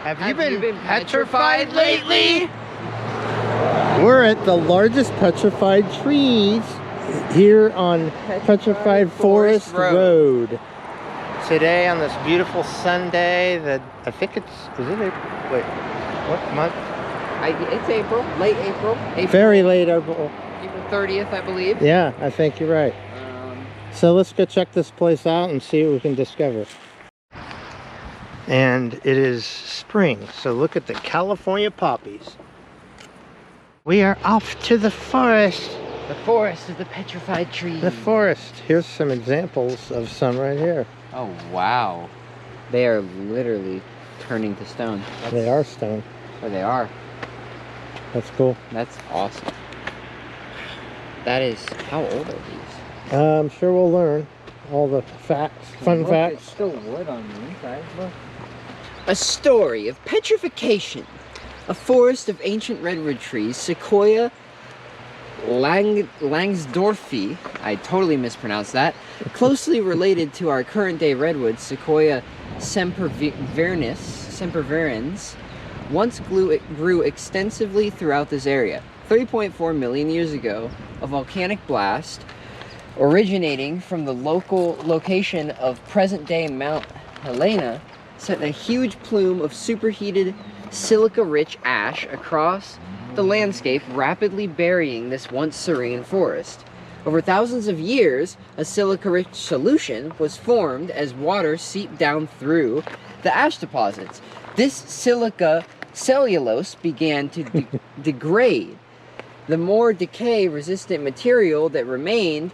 Have you been petrified lately? We're at the largest petrified trees here on Petrified Forest Road. Today on this beautiful Sunday, I think is it April? Wait, what month? It's April, late April. Very late April. April 30th, I believe. Yeah, I think you're right. So let's go check this place out and see what we can discover. And it is spring, so look at the California poppies. We are off to the forest. The forest of the petrified trees. The forest. Here's some examples of some right here. Oh, wow. They are literally turning to stone. They are stone. Or they are. That's cool. That's awesome. That is, how old are these? I'm sure we'll learn all the facts, fun facts. It's still wood on the inside. Look. A story of petrification. A forest of ancient redwood trees, Sequoia Langsdorffii, I totally mispronounced that, closely related to our current day redwoods, Sequoia sempervirens, once grew extensively throughout this area. 3.4 million years ago, a volcanic blast originating from the location of present-day Mount Helena sent a huge plume of superheated silica-rich ash across the landscape, rapidly burying this once serene forest. Over thousands of years, a silica-rich solution was formed as water seeped down through the ash deposits. This silica cellulose began to degrade. The more decay-resistant material that remained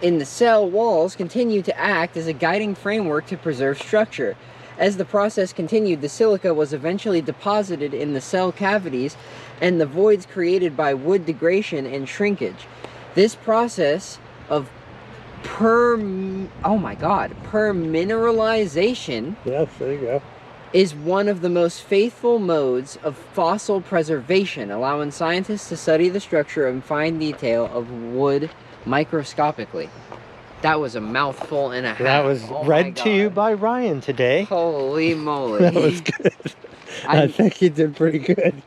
in the cell walls continued to act as a guiding framework to preserve structure. As the process continued, the silica was eventually deposited in the cell cavities and the voids created by wood degradation and shrinkage. This process of permineralization, yes, there you go, is one of the most faithful modes of fossil preservation, allowing scientists to study the structure and fine detail of wood microscopically. That was a mouthful and a half. That was read to you by Ryan today. Holy moly. That was good. I think you did pretty good.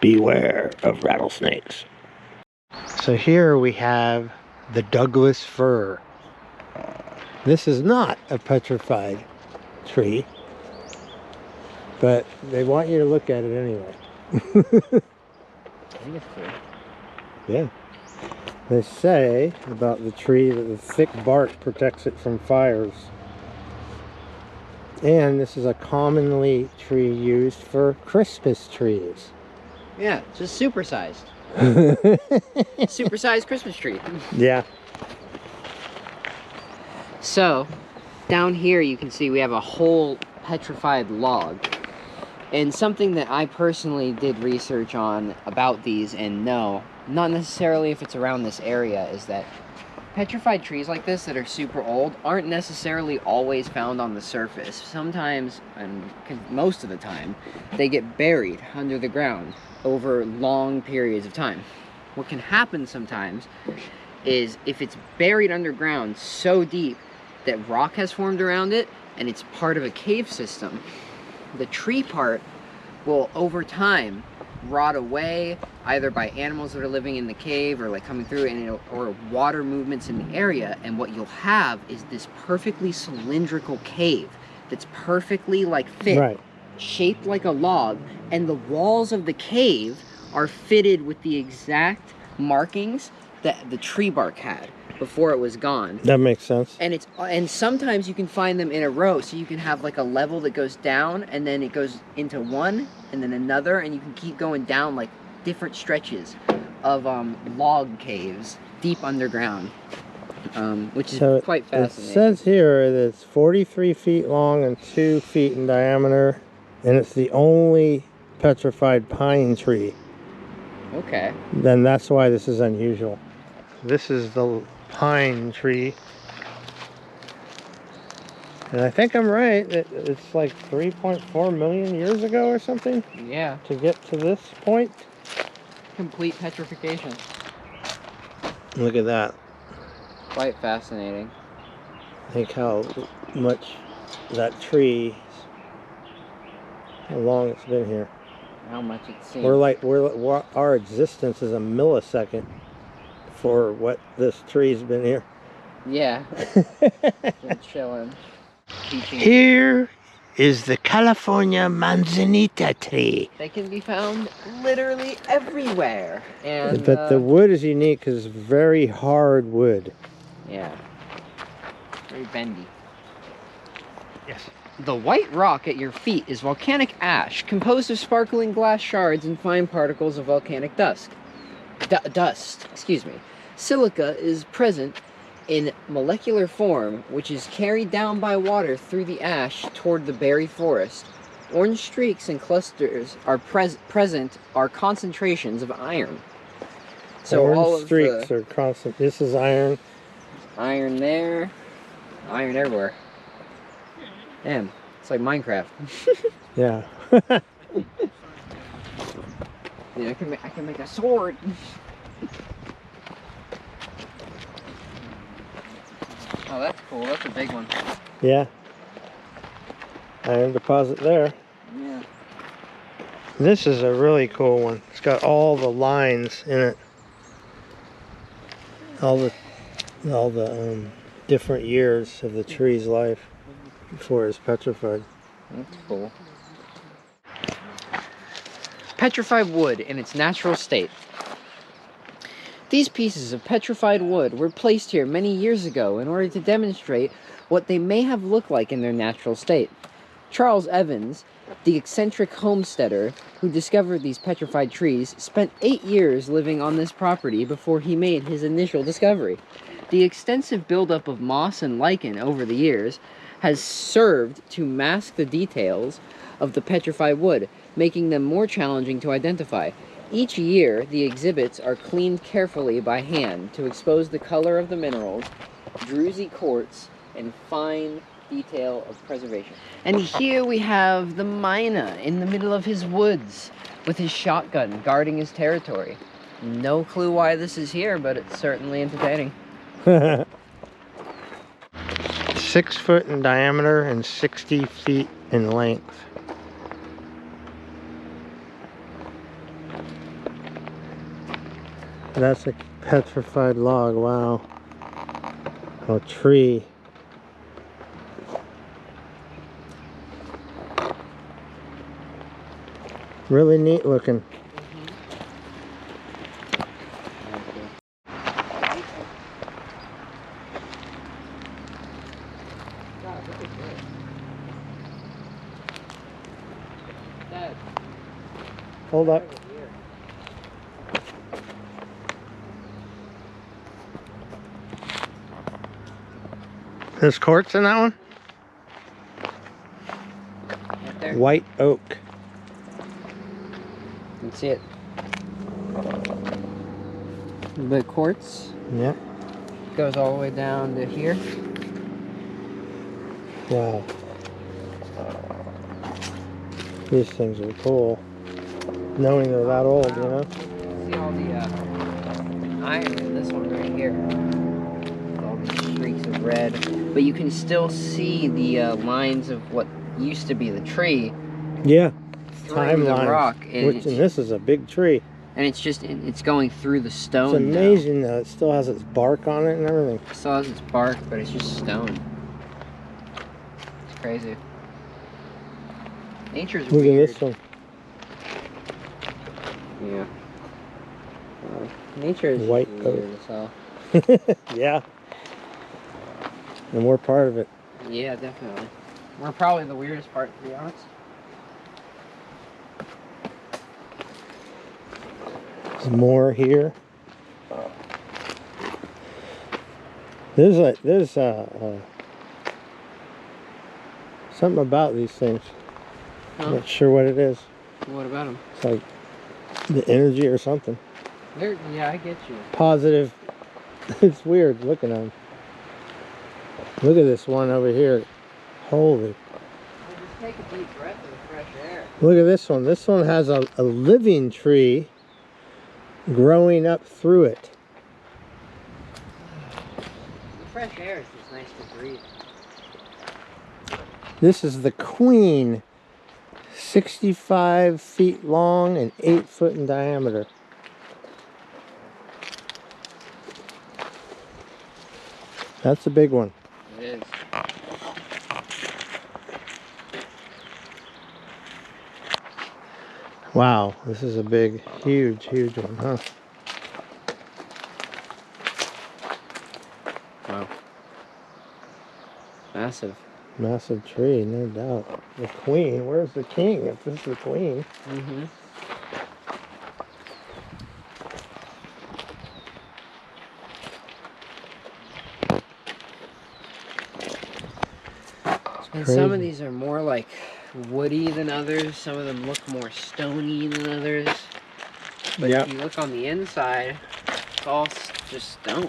Beware of rattlesnakes. So here we have the Douglas fir. This is not a petrified tree, but they want you to look at it anyway. I think it's true. Yeah. They say about the tree that the thick bark protects it from fires. And this is a commonly tree used for Christmas trees. Yeah, just supersized. Supersized Christmas tree. Yeah. So, down here you can see we have a whole petrified log. And something that I personally did research on about these and know, not necessarily if it's around this area, is that petrified trees like this that are super old aren't necessarily always found on the surface. Sometimes, and most of the time, they get buried under the ground over long periods of time. What can happen sometimes is if it's buried underground so deep that rock has formed around it and it's part of a cave system, the tree part will over time rot away either by animals that are living in the cave or like coming through or water movements in the area, and what you'll have is this perfectly cylindrical cave that's perfectly like fit, right, shaped like a log, and the walls of the cave are fitted with the exact markings that the tree bark had before it was gone. That makes sense. And sometimes you can find them in a row, so you can have like a level that goes down and then it goes into one and then another, and you can keep going down like different stretches of log caves deep underground, which is quite fascinating. It says here that it's 43 feet long and 2 feet in diameter, and it's the only petrified pine tree. Okay. Then that's why this is unusual. This is the pine tree. And I think I'm right. It's like 3.4 million years ago or something. Yeah. To get to this point. Complete petrification. Look at that. Quite fascinating. Think how much that tree, how long it's been here. How much it seems. Our existence is a millisecond for what this tree's been here. Yeah. Just chilling. Here is the California Manzanita tree. They can be found literally everywhere. And but the wood is unique because it's very hard wood. Yeah. Very bendy. Yes. The white rock at your feet is volcanic ash, composed of sparkling glass shards and fine particles of volcanic dust. Excuse me. Silica is present in molecular form, which is carried down by water through the ash toward the berry forest. Orange streaks and clusters are present are concentrations of iron. So orange all of streaks are constant. This is iron. Iron there. Iron everywhere. Damn, it's like Minecraft. Yeah. Dude, I can make a sword. Oh, that's cool. That's a big one. Yeah. Iron deposit there. Yeah. This is a really cool one. It's got all the lines in it. All the different years of the tree's life before it's petrified. That's cool. Petrified wood in its natural state. These pieces of petrified wood were placed here many years ago in order to demonstrate what they may have looked like in their natural state. Charles Evans, the eccentric homesteader who discovered these petrified trees, spent 8 years living on this property before he made his initial discovery. The extensive buildup of moss and lichen over the years has served to mask the details of the petrified wood, making them more challenging to identify. Each year, the exhibits are cleaned carefully by hand to expose the color of the minerals, druzy quartz, and fine detail of preservation. And here we have the miner in the middle of his woods with his shotgun guarding his territory. No clue why this is here, but it's certainly entertaining. 6 foot in diameter and 60 feet in length. That's a petrified log, wow. A tree. Really neat looking. Hold up. There's quartz in that one? Right there. White oak. You can see it. The quartz Yep. goes all the way down to here. Wow. These things are cool. Knowing they're that old, you know? See all the iron in this one right here. All these streaks of red. But you can still see the lines of what used to be the tree. Yeah. Through the rock. And this is a big tree. And it's going through the stone. It's amazing though. It still has its bark on it and everything. It still has its bark, but it's just stone. It's crazy. Nature's Look weird. at this one. Yeah. Nature is White weird as hell. Yeah. And we're part of it. Yeah, definitely. We're probably the weirdest part, to be honest. There's more here. There's something about these things. Huh? I'm not sure what it is. What about them? It's like the energy or something. Yeah, I get you. Positive. It's weird looking at them. Look at this one over here. Holy. Well, just take a deep breath of fresh air. Look at this one. This one has a living tree growing up through it. The fresh air is just nice to breathe. This is the queen. 65 feet long and 8 foot in diameter. That's a big one. It is. Wow, this is a big, huge one, huh? Wow. Massive. Massive tree, no doubt. The queen, where's the king if this is the queen? Mm-hmm. And some of these are more like woody than others. Some of them look more stony than others. But Yep. if you look on the inside, it's all just stone.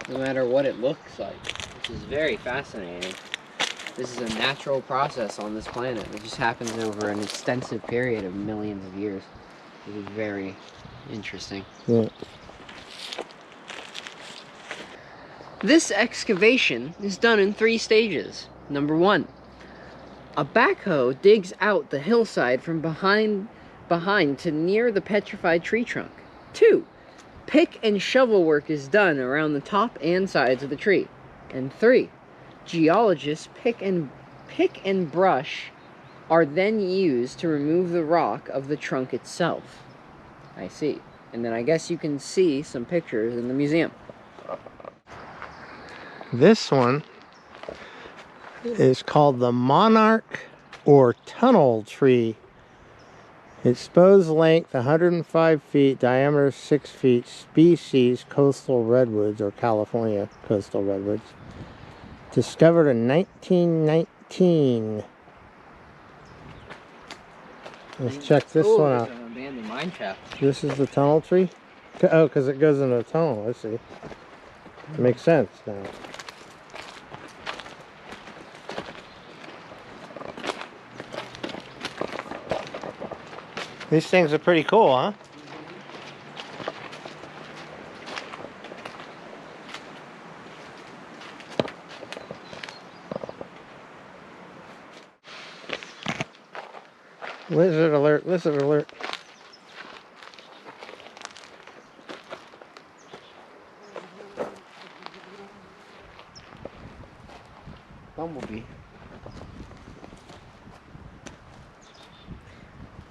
No matter what it looks like, which is very fascinating. This is a natural process on this planet. It just happens over an extensive period of millions of years. It is very interesting. Yeah. This excavation is done in 3 stages. Number 1, a backhoe digs out the hillside from behind to near the petrified tree trunk. 2, pick and shovel work is done around the top and sides of the tree. And 3, geologists pick and brush are then used to remove the rock of the trunk itself. I see. And then I guess you can see some pictures in the museum. This one is called the monarch or tunnel tree. Exposed length 105 feet, diameter 6 feet, species coastal redwoods or California coastal redwoods. Discovered in 1919. Let's check this one out. An abandoned mine shaft. This is the tunnel tree? Oh, because it goes into a tunnel, I see. Makes sense now. These things are pretty cool, huh? Lizard alert, lizard alert. Bumblebee.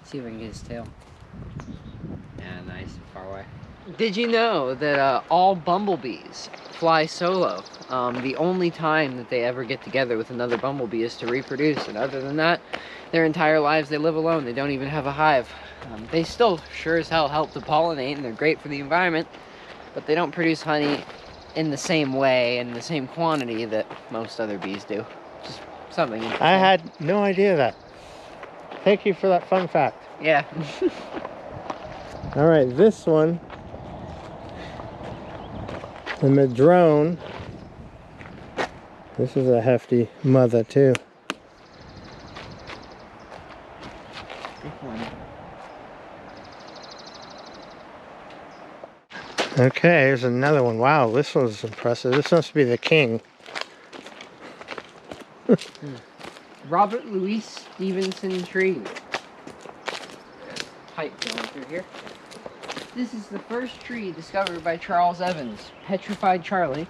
See if I can get his tail. Yeah, nice, far away. Did you know that all bumblebees fly solo? The only time that they ever get together with another bumblebee is to reproduce, and other than that, their entire lives they live alone. They don't even have a hive. They still sure as hell help to pollinate, and they're great for the environment, but they don't produce honey in the same way and the same quantity that most other bees do. Just something interesting. I had no idea that. Thank you for that fun fact. Yeah. All right, this one, the madrone. This is a hefty mother too. Big one. Okay, here's another one. Wow, this one's impressive. This must be the king. Robert Louis Stevenson tree. Pipe going through here. This is the first tree discovered by Charles Evans, Petrified Charlie,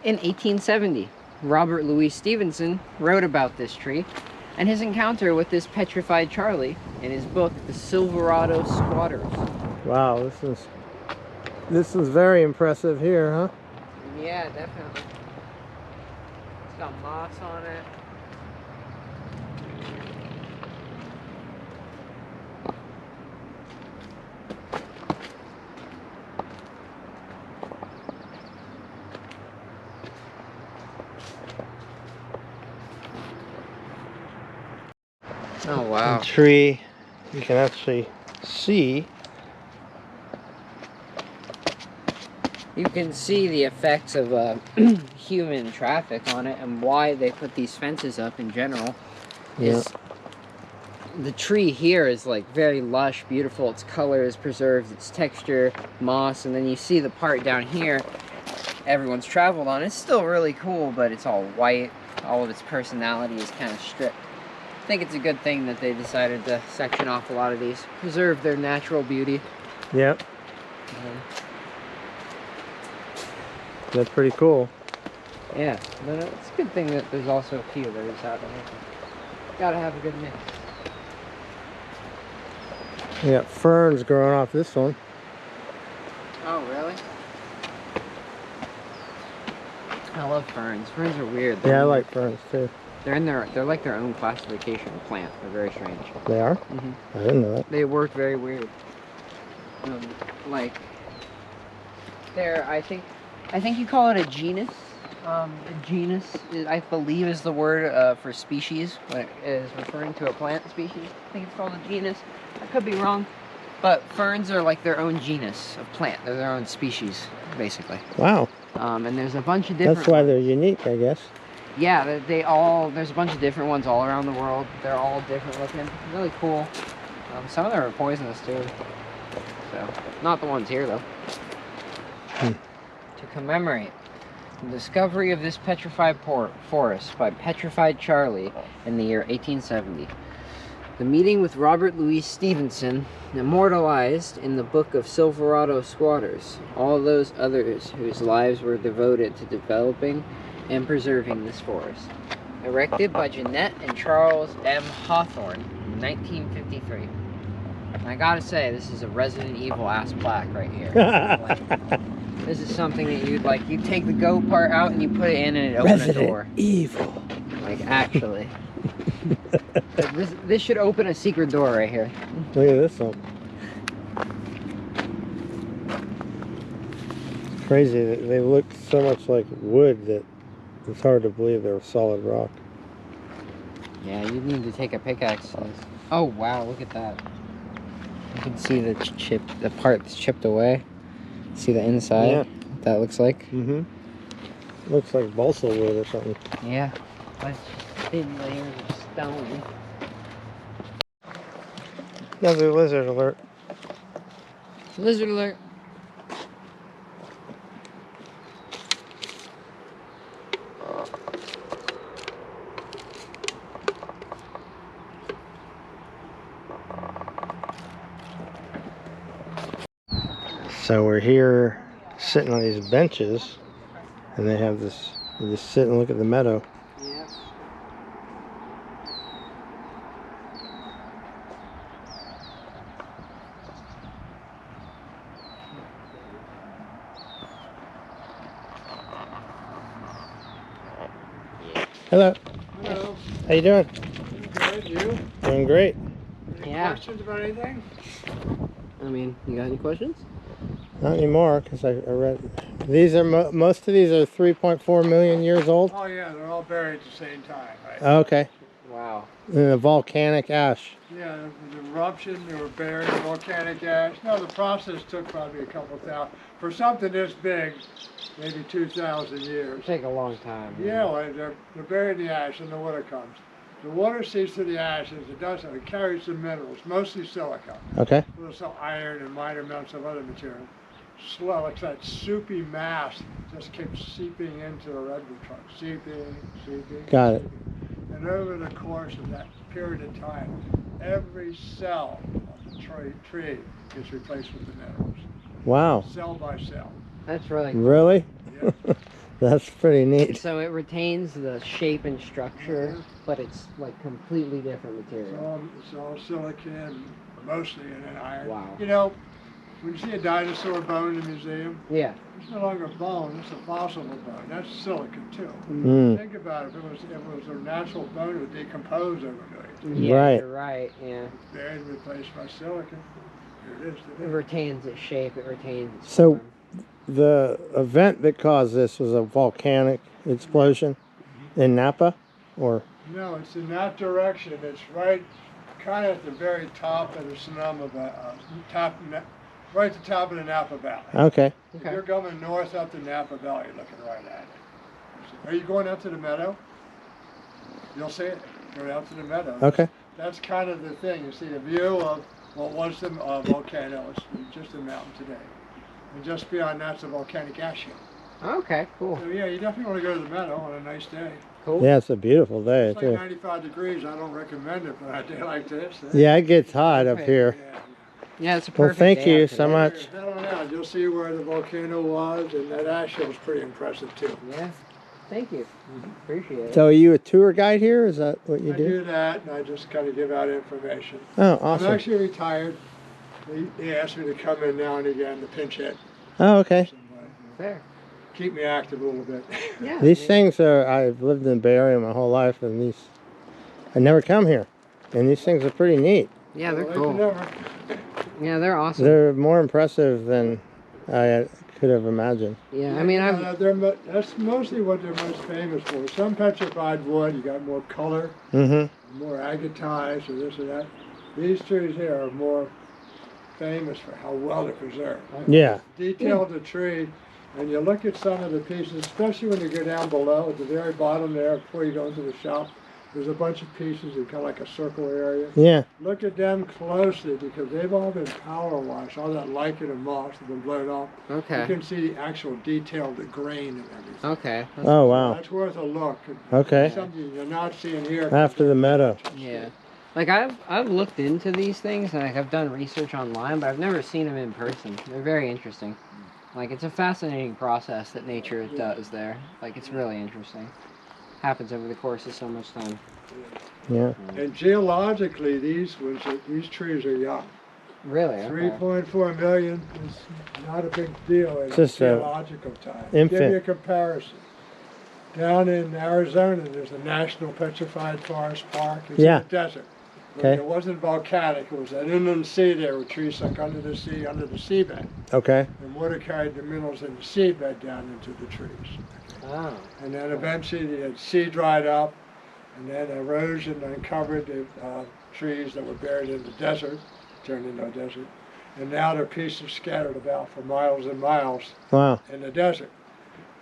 in 1870. Robert Louis Stevenson wrote about this tree and his encounter with this Petrified Charlie in his book, The Silverado Squatters. Wow, this is very impressive here, huh? Yeah, definitely. It's got moss on it. Oh wow. The tree, you can actually see. You can see the effects of human traffic on it, and why they put these fences up in general. Is the tree here is like very lush, beautiful. Its color is preserved, its texture, moss, and then you see the part down here everyone's traveled on. It's still really cool, but it's all white. All of its personality is kind of stripped. I think it's a good thing that they decided to section off a lot of these, preserve their natural beauty. Yep. That's pretty cool. Yeah, but it's a good thing that there's also a few that is out there. Gotta have a good mix. We got ferns growing off this one. Oh, really? I love ferns. Ferns are weird. Yeah, I like ferns too. They're like their own classification of plant. They're very strange. They are? I didn't know that. They work very weird. Like I think you call it a genus. A genus, I believe, is the word for species when it is referring to a plant species. I think it's called a genus. I could be wrong, but ferns are like their own genus of plant. They're their own species, basically. Wow. And there's a bunch of different. That's why they're unique, I guess. Yeah, there's a bunch of different ones all around the world. They're all different looking. Really cool. Some of them are poisonous too. So, not the ones here though. To commemorate the discovery of this petrified forest by Petrified Charlie in the year 1870. The meeting with Robert Louis Stevenson, immortalized in the Book of Silverado Squatters, all those others whose lives were devoted to developing and preserving this forest. Erected by Jeanette and Charles M. Hawthorne in 1953. And I gotta say, this is a Resident Evil ass plaque right here. This is something that you'd take the go part out and you put it in and it opens a door. Resident Evil. Like, actually. This should open a secret door right here. Look at this one. It's crazy that they look so much like wood that it's hard to believe they're solid rock. Yeah, you need to take a pickaxe. Oh wow, look at that. You can see the part that's chipped away. See the inside? Yeah. What that looks like? Mm-hmm. Looks like balsa wood or something. Yeah. But it's just thin layers of stone. Another lizard alert. Lizard alert. So we're here sitting on these benches and they have this, you just sit and look at the meadow. Yeah. Hello. Hello. How you doing? Good, you? Doing great. Any Yeah. questions about anything? I mean, you got any questions? Not anymore, because I read. These are most of these are 3.4 million years old. Oh yeah, they're all buried at the same time, right? Okay. Wow. And the volcanic ash. Yeah, the eruption, they were buried, volcanic ash. No, the process took probably a couple thousand. For something this big, maybe 2,000 years. It'll take a long time. Yeah, well, they're buried in the ash and the water comes. The water seeps through the ashes, it doesn't, it carries the minerals, mostly silica. Okay. There's some iron and minor amounts of other material. Slow, it's that soupy mass just keeps seeping into the redwood trunk, seeping. Got it. And over the course of that period of time, every cell of the tree gets replaced with the minerals, Wow. cell by cell. That's really cool. Really? Yeah. That's pretty neat. So it retains the shape and structure, but it's like completely different material. It's all silicon, mostly, and then iron. Wow. You know, when you see a dinosaur bone in the museum, Yeah. it's no longer a bone, it's a fossil bone. That's silicon too. Mm. Think about it, if it was a natural bone, it would decompose over millions. Yeah, Right. you're right, yeah. Buried and replaced by silicon. Here it is It today. retains its shape, it retains its So- form. The event that caused this was a volcanic explosion in Napa, or No, it's in that direction. It's right kind of at the very top of the Sonoma, right at the top of the Napa Valley. okay. If you're going north up the Napa Valley, you're looking right at it. Are you going out to the meadow? You'll see it. Go out to the meadow. Okay. That's kind of the thing. You see a view of what was the volcano. It's just a mountain today. And just beyond that's the volcanic ash hill. Okay, cool. So yeah, you definitely want to go to the meadow on a nice day. Cool. Yeah, it's a beautiful day It's like too. 95 degrees. I don't recommend it, but on a day like this. Yeah, it gets hot up Okay. here. Yeah. Yeah, it's a Well, perfect thank day you out so today. much. Head on out. You'll see where the volcano was, and that ash hill was pretty impressive too. Yeah. Thank you. Appreciate it. So are you a tour guide here? Is that what you I do? do that, and I just kind of give out information. Oh, I'm awesome. actually retired. They asked me to come in now and again to pinch hit. Oh, okay. Somebody, Fair. keep me active a little bit. Yeah. These things are, I've lived in the Bay Area my whole life, and these, I never come here. And these things are pretty neat. Yeah, they're Well, cool. never. Yeah, they're awesome. They're more impressive than I could have imagined. Yeah, I mean, That's mostly what they're most famous for. Some petrified wood, you got more color, Mm-hmm. more agatized, or this or that. These trees here are more famous for how well they're preserved. Yeah. Detailed the tree, and you look at some of the pieces, especially when you go down below at the very bottom there, before you go into the shop. There's a bunch of pieces in kind of like a circle area. Yeah. Look at them closely because they've all been power washed. All that lichen and moss have been blown off. You okay. can see the actual detail of the grain and everything. Okay. Oh, wow. That's worth a look. Okay. Something you're not seeing here. After the meadow. Yeah. Like I've looked into these things and like I've done research online, but I've never seen them in person. They're very interesting. Like it's a fascinating process that nature does there. Like it's really interesting. Happens over the course of so much time. Yeah. And geologically, these trees are young. Really? Okay. 3.4 million is not a big deal in Just a geological time. infant. Give you a comparison. Down in Arizona, there's a National Petrified Forest Park. It's Yeah. in the desert. Okay. It wasn't volcanic. It was an inland sea there with trees sunk under the sea, under the seabed. Okay. And water carried the minerals in the seabed down into the trees. Oh. And then eventually the sea dried up, and then erosion uncovered the trees that were buried in the desert, turned into a desert. And now they're pieces scattered about for miles and miles Wow. in the desert.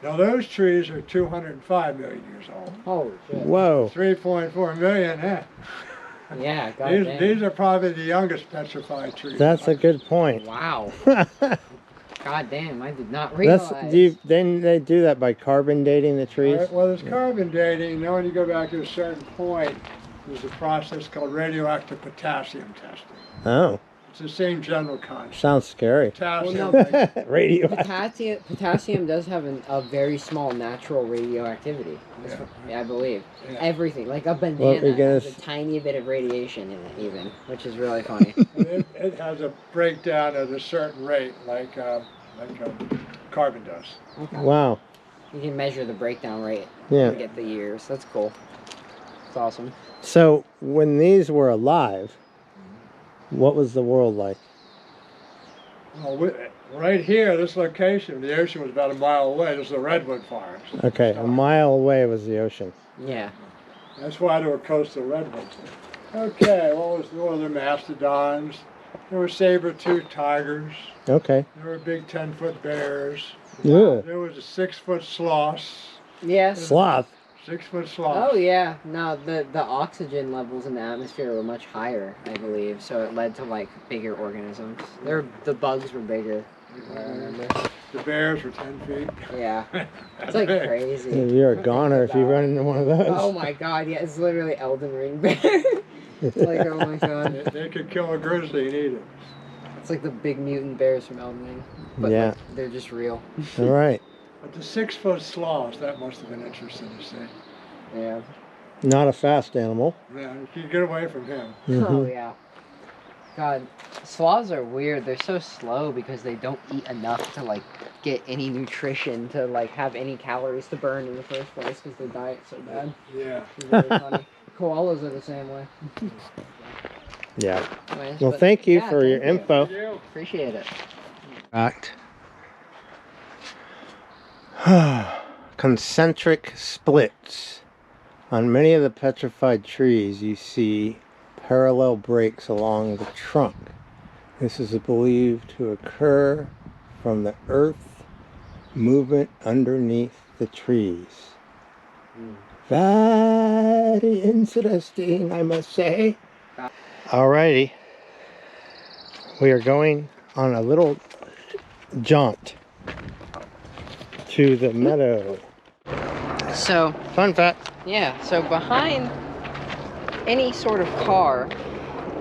Now those trees are 205 million years old. Holy shit. Whoa. 3.4 million, eh? Yeah, goddamn. These are probably the youngest petrified trees. That's a good point. Wow. God damn, I did not That's realize. then they do that by carbon dating the trees. Right, well, there's carbon dating. Now when you go back to a certain point, there's a process called radioactive potassium testing. Oh, It's the same general concept. sounds scary. Potassium, Well, like- Radio. Potassium does have a very small natural radioactivity. Yeah. I believe. Yeah. Everything, like a banana, Well, you're gonna has a tiny bit of radiation in it, even, which is really funny. And it has a breakdown at a certain rate, like carbon does. Okay. Wow. You can measure the breakdown rate Yeah. and get the years. That's cool. It's awesome. So when these were alive, what was the world like? Well, right here, this location, the ocean was about a mile away. This is a redwood forest. Okay, a mile away was the ocean. Yeah. That's why there were coastal redwoods. Okay, what were there mastodons? There were saber-toothed tigers. Okay. There were big 10-foot bears. Yeah. There was a 6-foot sloth. Yes. Sloth. 6-foot sloth. Oh yeah. No, the oxygen levels in the atmosphere were much higher, I believe. So it led to like bigger organisms. The bugs were bigger. I remember. The bears were 10 feet. Yeah. It's like crazy. You're a goner if you run into one of those. Oh my god, yeah, it's literally Elden Ring bear. It's like, oh my god. They could kill a grizzly and eat it. It's like the big mutant bears from Elden Ring. But Yeah. like, they're just real. All right. But the 6-foot sloths, that must have been interesting to see. Yeah. Not a fast animal. Yeah, you can get away from him. Oh Mhm. yeah. God, sloths are weird. They're so slow because they don't eat enough to like get any nutrition to like have any calories to burn in the first place because their diet's so bad. Yeah. It's really funny. Koalas are the same way. Yeah. Anyways, Well, but thank you yeah, for your thank you. info. Appreciate it. Fact. Concentric splits. On many of the petrified trees, you see parallel breaks along the trunk. This is believed to occur from the earth movement underneath the trees. Very interesting, I must say. Alrighty. We are going on a little jaunt to the meadow. So, Fun fact. yeah, so behind any sort of car,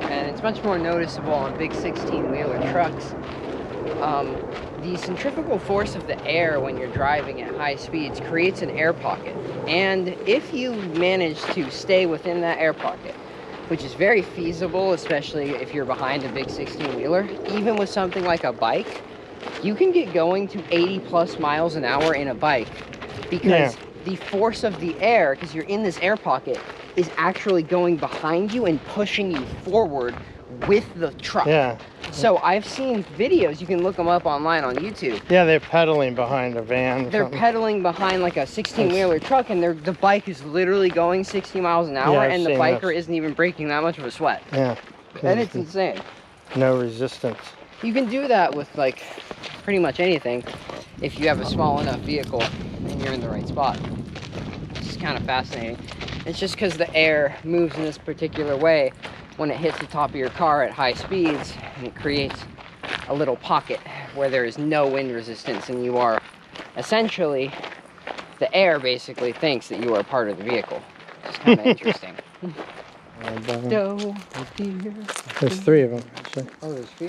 and it's much more noticeable on big 16-wheeler trucks, the centrifugal force of the air when you're driving at high speeds creates an air pocket. And if you manage to stay within that air pocket, which is very feasible, especially if you're behind a big 16-wheeler, even with something like a bike, you can get going to 80 plus miles an hour in a bike because the force of the air, because you're in this air pocket, is actually going behind you and pushing you forward with the truck. Yeah. So I've seen videos, you can look them up online on YouTube. Yeah, they're pedaling behind a van. They're pedaling behind like a 16-wheeler truck, and the bike is literally going 60 miles an hour, I've and the seen biker those. isn't even breaking that much of a sweat. Yeah. And it's insane. No resistance. You can do that with like pretty much anything if you have a small enough vehicle and you're in the right spot. It's just kind of fascinating. It's just because the air moves in this particular way when it hits the top of your car at high speeds, and it creates a little pocket where there is no wind resistance, and you are essentially, the air basically thinks that you are part of the vehicle. It's kind of interesting. Doe, deer. There's 3 of them, actually. Oh, there's 3?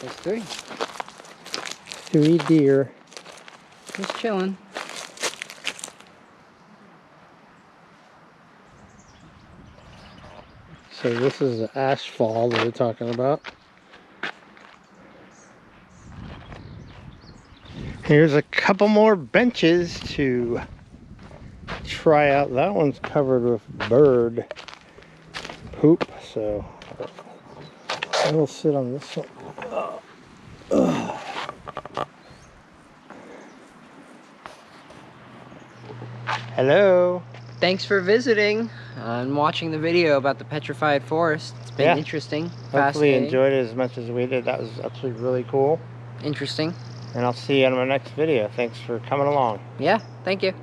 There's 3. 3 deer. Just chilling. So this is the ash fall that we're talking about. Here's a couple more benches to try out. That one's covered with bird poop, so I will sit on this one. Hello. Thanks for visiting and watching the video about the Petrified Forest. It's been interesting, Hopefully you fascinating. enjoyed it as much as we did. That was actually really cool. Interesting. And I'll see you in my next video. Thanks for coming along. Yeah, thank you.